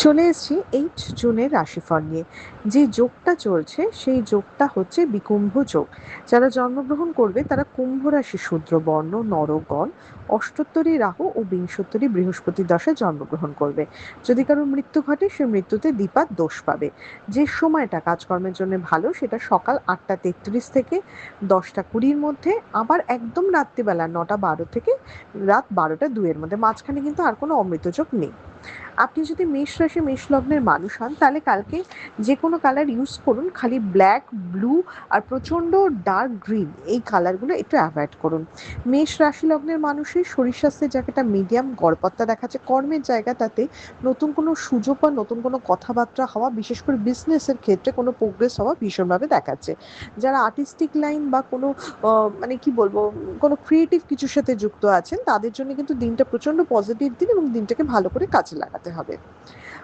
চলে এসেছি 8 জুনের রাশিফল নিয়ে। যে যোগটা চলছে সেই যোগটা হচ্ছে বিকুম্ভ যোগ। যারা জন্মগ্রহণ করবে তারা কুম্ভ রাশি শূদ্রবর্ণ নরগণ অষ্টোত্তরী রাহু ও বিংশোত্তরী বৃহস্পতি দশায় জন্মগ্রহণ করবে। যদি কারোর মৃত্যু ঘটে সে মৃত্যুতে দ্বিপাদ দোষ পাবে। যে সময়টা কাজকর্মের জন্য ভালো সেটা সকাল 8:33 থেকে 10:20 মধ্যে, আবার একদম রাত্রিবেলা 9:12 থেকে রাত 12:02 এর মধ্যে। মাঝখানে কিন্তু আর কোনো অমৃত যোগ নেই। আপনি যদি মেষ রাশি মেষ লগ্নের মানুষ হন তাহলে কালকে যে কোনো কালার ইউজ করুন, খালি ব্ল্যাক, ব্লু আর প্রচণ্ড ডার্ক গ্রিন এই কালারগুলো একটু অ্যাভয়েড করুন। মেষ রাশি লগ্নের মানুষের শরীর স্বাস্থ্যের জায়গাটা মিডিয়াম, গড়পত্তা দেখাচ্ছে। কর্মের জায়গাটাতে নতুন কোনো সুযোগ বা নতুন কোনো কথাবার্তা হওয়া, বিশেষ করে বিজনেসের ক্ষেত্রে কোনো প্রোগ্রেস হওয়া ভীষণভাবে দেখাচ্ছে। যারা আর্টিস্টিক লাইন বা কোনো মানে কি বলবো, কোনো ক্রিয়েটিভ কিছুর সাথে যুক্ত আছেন তাদের জন্য কিন্তু দিনটা প্রচণ্ড পজিটিভ দিন এবং দিনটাকে ভালো করে কাজে লাগাতে হবে।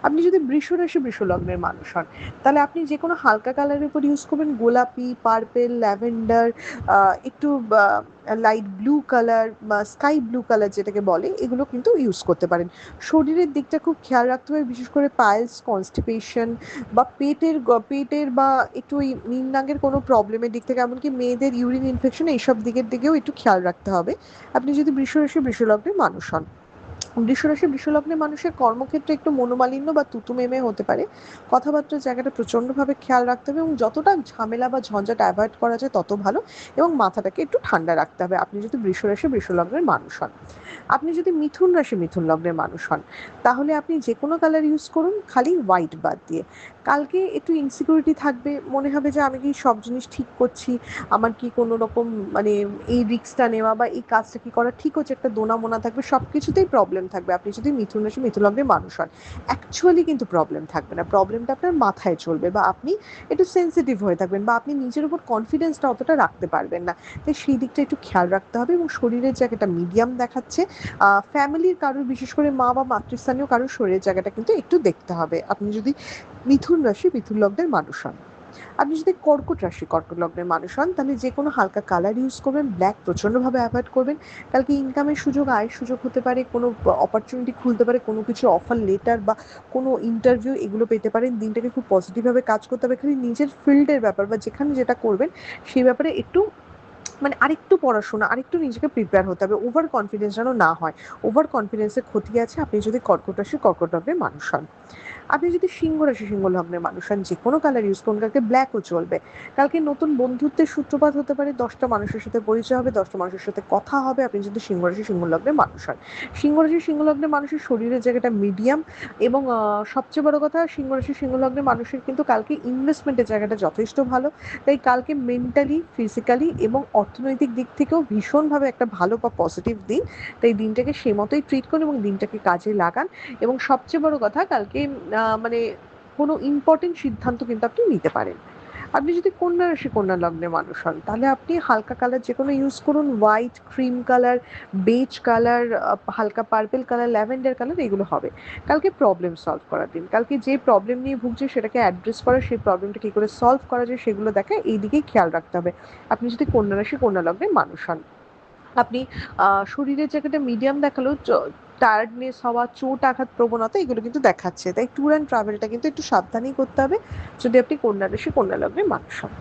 আপনি যদি বৃষ রাশি বৃষ লগ্নের মানুষ হন তাহলে আপনি যে কোনো হালকা কালারের উপর ইউজ করবেন, গোলাপি, পার্পেল, ল্যাভেন্ডার, একটু লাইট ব্লু কালার বা স্কাই ব্লু কালার যেটাকে বলে, এগুলো কিন্তু ইউজ করতে পারেন। শরীরের দিকটা খুব খেয়াল রাখতে হবে, বিশেষ করে পাইলস, কনস্টিপেশন বা পেটের বা একটু ওই নিম্নাঙ্গের কোনো প্রবলেমের দিক থেকে, এমনকি মেয়েদের ইউরিন ইনফেকশন এইসব দিকেও একটু খেয়াল রাখতে হবে আপনি যদি বৃষ রাশি বৃষ লগ্নের মানুষ হন। বৃষরাশি বৃষলগ্নের মানুষের কর্মক্ষেত্রে একটু মনোমালিন্য বা তুতুমেমে হতে পারে। কথাবার্তার জায়গাটা প্রচণ্ডভাবে খেয়াল রাখতে হবে এবং যতটা ঝামেলা বা ঝঞ্ঝাট অ্যাভয়েড করা যায় তত ভালো, এবং মাথাটাকে একটু ঠান্ডা রাখতে হবে আপনি যদি বৃষরাশি বৃষলগ্নের মানুষ হন। আপনি যদি মিথুন রাশি মিথুন লগ্নের মানুষ হন তাহলে আপনি যে কোনো কালার ইউজ করুন, খালি হোয়াইট বাদ দিয়ে। কালকে একটু ইনসিকিউরিটি থাকবে, মনে হবে যে আমি কি সব জিনিস ঠিক করছি, আমার কি কোনো রকম মানে এই রিস্কটা নেওয়া বা এই কাজটা কি করা ঠিক হচ্ছে, একটা দোনা মোনা থাকবে, সব কিছুতেই প্রবলেম থাকবে আপনি যদি মিথুন রাশি মিথুন লগ্নের মানুষ হন। অ্যাকচুয়ালি কিন্তু প্রবলেম থাকবে না, প্রবলেমটা আপনার মাথায় চলবে বা আপনি একটু সেন্সিটিভ হয়ে থাকবেন বা আপনি নিজের উপর কনফিডেন্সটা অতটা রাখতে পারবেন না। তাই সেই দিকটা একটু খেয়াল রাখতে হবে এবং শরীরের জায়গাটা মিডিয়াম দেখাচ্ছে। ফ্যামিলির কারোর, বিশেষ করে মা বা মাতৃস্থানীয় কারোর শরীরের জায়গাটা কিন্তু একটু দেখতে হবে আপনি যদি মিথুন রাশি মিথুন লগ্নের মানুষ হন। আপনি যদি কর্কট রাশি কর্কট লগ্নের মানুষ হন তাহলে যে কোনো হালকা কালার ইউজ করবেন, ব্ল্যাক প্রচণ্ডভাবে অ্যাভয়েড করবেন। কালকে ইনকামের সুযোগ, আয়ের সুযোগ হতে পারে, কোনো অপরচুনিটি খুলতে পারে, কোনো কিছু অফার লেটার বা কোনো ইন্টারভিউ এগুলো পেতে পারেন। দিনটাকে খুব পজিটিভভাবে কাজ করতে হবে, খালি নিজের ফিল্ডের ব্যাপার বা যেখানে যেটা করবেন সেই ব্যাপারে একটু মানে আরেকটু পড়াশোনা, আরেকটু নিজেকে প্রিপেয়ার হতে হবে, ওভার কনফিডেন্স যেন না হয়। ওভার কনফিডেন্সের ক্ষতি আছে আপনি যদি কর্কট রাশি কর্কট লগ্নের মানুষ হন। আপনি যদি সিংহ রাশি সিংহ লগ্নের মানুষ হন যে কোনো কালার ইউজ করুন, কালকে ব্ল্যাকও চলবে। কালকে নতুন বন্ধুত্বের সূত্রপাত হতে পারে, 10টা মানুষের সাথে পরিচয় হবে, 10টা মানুষের সাথে কথা হবে আপনি যদি সিংহ রাশি সিংহ লগ্নের মানুষ হন। সিংহ রাশি সিংহ লগ্নের মানুষের শরীরের জায়গাটা মিডিয়াম এবং সবচেয়ে বড় কথা, সিংহ রাশি সিংহ লগ্নের মানুষের কিন্তু কালকে ইনভেস্টমেন্টের জায়গাটা যথেষ্ট ভালো। তাই কালকে মেন্টালি, ফিজিক্যালি এবং অর্থনৈতিক দিক থেকেও ভীষণভাবে একটা ভালো বা পজিটিভ দিন। তাই দিনটাকে সে মতোই ট্রিট করুন এবং দিনটাকে কাজে লাগান। এবং সবচেয়ে বড় কথা, কালকে মানে কোনো ইম্পর্টেন্ট সিদ্ধান্ত কিন্তু আপনি নিতে পারেন। আপনি যদি কন্যা রাশি কন্যা লগ্নের মানুষ হন তাহলে আপনি হালকা কালার যে কোনো ইউজ করুন, white, cream colour, beige colour, হালকা পার্পেল কালার, ল্যাভেন্ডার কালার, এগুলো হবে। কালকে প্রবলেম সলভ করার দিন, কালকে যে প্রবলেম নিয়ে ভুগছে সেটাকে অ্যাড্রেস করা, সেই প্রবলেমটা কী করে সলভ করা যায় সেগুলো দেখা, এই দিকেই খেয়াল রাখতে হবে আপনি যদি কন্যা রাশি কন্যা লগ্নের মানুষ হন। আপনি শরীরের জায়গাটা মিডিয়াম দেখালেও টায়ার্ডনেস হওয়া, চোট আঘাত প্রবণতা এগুলো কিন্তু দেখাচ্ছে। তাই ট্যুর অ্যান্ড ট্রাভেলটা কিন্তু একটু সাবধানেই করতে হবে যদি আপনি কন্যা রাশি কন্যা লগ্নের মানুষ হন।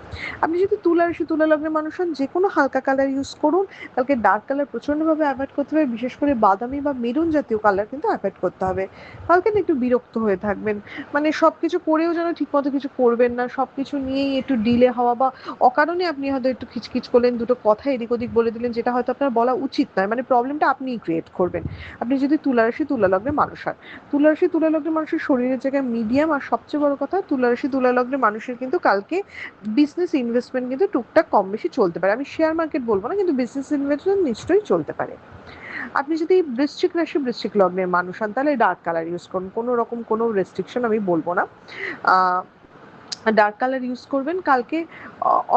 আপনি যদি তুলা রাশি তুলা লগ্নের মানুষ হন যে কোনো হালকা কালার ইউজ করুন, কালকে ডার্ক কালার প্রচণ্ডভাবে অ্যাভয়েড করতে হবে, বিশেষ করে বাদামি বা মেরুন জাতীয় কালার কিন্তু অ্যাভয়েড করতে হবে। কালকে না একটু বিরক্ত হয়ে থাকবেন, মানে সব কিছু করেও যেন ঠিকমতো কিছু করবেন না, সব কিছু নিয়েই একটু ডিলে হওয়া বা অকারণে আপনি হয়তো একটু খিচখিচ করলেন, দুটো কথা এদিক ওদিক বলে দিলেন যেটা হয়তো আপনার বলা উচিত নয়, মানে প্রবলেমটা আপনিই ক্রিয়েট করবেন আপনি যদি তুলা রাশি তুলা লগ্নের মানুষ হন। তুলা রাশি তুলা লগ্নের মানুষের শরীরের জায়গায় মিডিয়াম, আর সবচেয়ে বড় কথা তুলা রাশি তুলা লগ্নের মানুষের কিন্তু কালকে বিজনেস ইনভেস্টমেন্ট কিন্তু টুকটাক কম বেশি চলতে পারে। আমি শেয়ার মার্কেট বলবো না, কিন্তু বিজনেস ইনভেস্টমেন্ট নিশ্চয়ই চলতে পারে। আপনি যদি বৃশ্চিক রাশি বৃশ্চিক লগ্নের মানুষ হন তাহলে ডার্ক কালার ইউজ করুন, কোনো রকম কোনো রেস্ট্রিকশন আমি বলবো না। ডার্ক কালার ইউজ করবেন। কালকে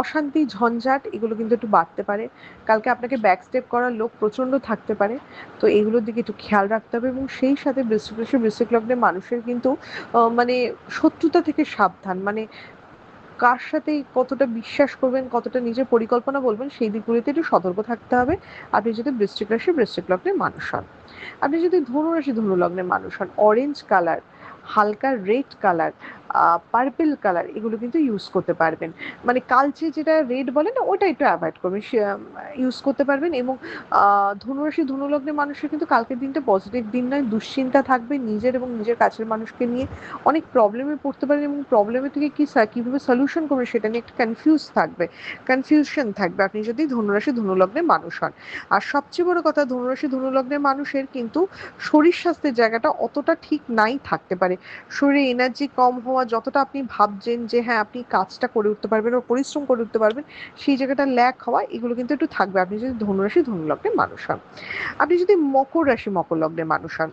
অশান্তি, ঝঞ্ঝাট এগুলো কিন্তু একটু বাড়তে পারে। কালকে আপনাকে ব্যাক স্টেপ করার লোক প্রচণ্ড থাকতে পারে। তো এইগুলোর দিকে একটু খেয়াল রাখতে হবে এবং সেই সাথে বৃশ্চিক রাশি বৃশ্চিক লগ্নের মানুষের কিন্তু মানে শত্রুতা থেকে সাবধান। মানে কার সাথে কতটা বিশ্বাস করবেন, কতটা নিজের পরিকল্পনা বলবেন সেই দিকগুলোতে একটু সতর্ক থাকতে হবে আপনি যদি বৃশ্চিক রাশি বৃশ্চিক লগ্নের মানুষ হন। আপনি যদি ধনু রাশি ধনু লগ্নের মানুষ হন, অরেঞ্জ কালার, হালকা রেড কালার, পার্পেল কালার এগুলো কিন্তু ইউজ করতে পারবেন। মানে কালচে যেটা রেড বলে না, ওটা একটু অ্যাভয়েড করবেন, ইউজ করতে পারবেন। এবং ধনুরাশি ধনুলগ্নের মানুষের কিন্তু কালকের দিনটা পজিটিভ দিন নয়, দুশ্চিন্তা থাকবে নিজের এবং নিজের কাছের মানুষকে নিয়ে, অনেক প্রবলেমে পড়তে পারেন এবং প্রবলেমের থেকে কীভাবে সলিউশন করবেন সেটা নিয়ে একটা কনফিউশন থাকবে আপনি যদি ধনুরাশি ধনুলগ্নের মানুষ হন। আর সবচেয়ে বড় কথা, ধনুরাশি ধনুলগ্নের মানুষের কিন্তু শরীর স্বাস্থ্যের জায়গাটা অতটা ঠিক নাই থাকতে পারে। শরীরে এনার্জি কম হওয়া, যতটা আপনি ভাবছেন যে হ্যাঁ আপনি কাজটা করে উঠতে পারবেন বা পরিশ্রম করে উঠতে পারবেন, সেই জায়গাটা ল্যাক হওয়া এগুলো কিন্তু একটু থাকবে আপনি যদি ধনুরাশি ধনুলগ্নের মানুষ হন। আপনি যদি মকর রাশি মকর লগ্নের মানুষ হন,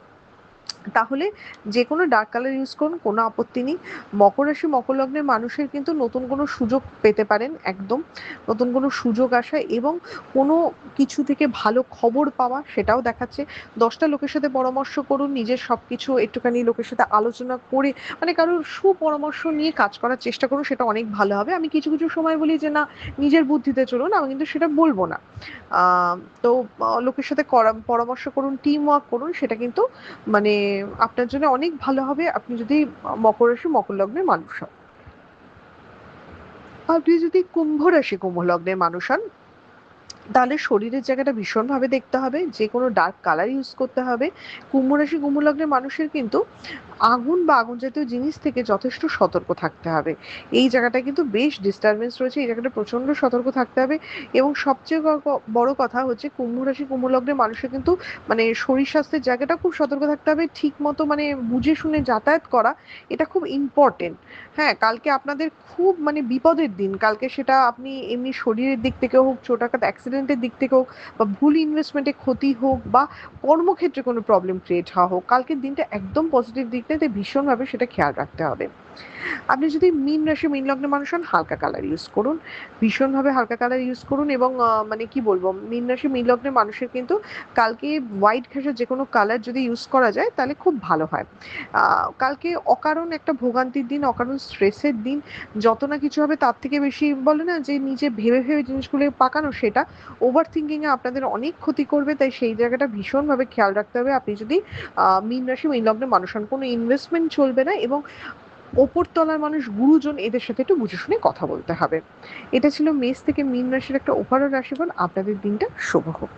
তাহলে যে কোনো ডার্ক কালার ইউজ করুন, কোনো আপত্তি নেই। মকর রাশি মকর লগ্নের মানুষের কিন্তু নতুন কোনো সুযোগ পেতে পারেন, একদম নতুন কোনো সুযোগ আসা এবং কোনো কিছু থেকে ভালো খবর পাওয়া সেটাও দেখাচ্ছে। 10টা লোকের সাথে পরামর্শ করুন, নিজের সব কিছু একটুখানি লোকের সাথে আলোচনা করে, মানে কারোর সুপরামর্শ নিয়ে কাজ করার চেষ্টা করুন, সেটা অনেক ভালো হবে। আমি কিছু কিছু সময় বলি যে না, নিজের বুদ্ধিতে চলুন, আমি কিন্তু সেটা বলবো না। তো লোকের সাথে পরামর্শ করুন, টিম ওয়ার্ক করুন, সেটা কিন্তু মানে আপনার জন্য অনেক ভালো হবে আপনি যদি মকর রাশি মকর লগ্নের মানুষ হন। আপনি যদি কুম্ভ রাশি কুম্ভ লগ্নের মানুষ হন, তাহলে শরীরের জায়গাটা ভীষণভাবে দেখতে হবে, যে কোনো ডার্ক কালার ইউজ করতে হবে। কুম্ভ রাশি কুম্ভ লগ্নের মানুষের কিন্তু আগুন বা আগুন জাতীয় জিনিস থেকে যথেষ্ট সতর্ক থাকতে হবে। এই জায়গাটা কিন্তু বেশ ডিস্টারবেন্স রয়েছে, এই জায়গাটা প্রচণ্ড সতর্ক থাকতে হবে। এবং সবচেয়ে বড় কথা হচ্ছে, কুম্ভ রাশি কুম্ভ লগ্নের মানুষের কিন্তু মানে শরীর স্বাস্থ্যের জায়গাটা খুব সতর্ক থাকতে হবে, ঠিক মতো মানে বুঝে শুনে যাতায়াত করা, এটা খুব ইম্পর্টেন্ট। হ্যাঁ, কালকে আপনাদের খুব মানে বিপদের দিন, কালকে সেটা আপনি এমনি শরীরের দিক থেকে হোক, ছোটখাটো অ্যাক্সিডেন্টের দিক থেকে হোক, বা ভুল ইনভেস্টমেন্টে ক্ষতি হোক, বা কর্মক্ষেত্রে কোনো প্রবলেম ক্রিয়েট হওয়া হোক, কালকের দিনটা একদম পজিটিভ দিক নেই, তাই ভীষণভাবে সেটা খেয়াল রাখতে হবে। আপনি যদি মীন রাশি মীন লগ্নের মানুষ হন, হালকা কালার ইউজ করুন, ভীষণভাবে হালকা কালার ইউজ করুন। এবং মানে কি বলবো, মীন রাশি মীন লগ্নের মানুষের কিন্তু কালকে হোয়াইট ঘেঁষা যে কোনো কালার যদি ইউজ করা যায় তাহলে খুব ভালো হয়। কালকে অকারণ একটা ভোগান্তির দিন, অকারণ স্ট্রেসের দিন, যত না কিছু হবে তার থেকে বেশি বলে না যে নিজে ভেবে ভেবে জিনিসগুলো পাকানো, সেটা ওভার থিঙ্কিংয়ে আপনাদের অনেক ক্ষতি করবে, তাই সেই জায়গাটা ভীষণভাবে খেয়াল রাখতে হবে। আপনি যদি মীন রাশি মীন লগ্নের মানুষ হন, কোনো ইনভেস্টমেন্ট চলবে না, এবং ওপরতলার মানুষ গুরুজন এদের সাথে একটু বুঝে শুনে কথা বলতে হবে। এটা ছিল মেষ থেকে মীন রাশির একটা ওভারঅল রাশিফল। আপনাদের দিনটা শুভ হোক।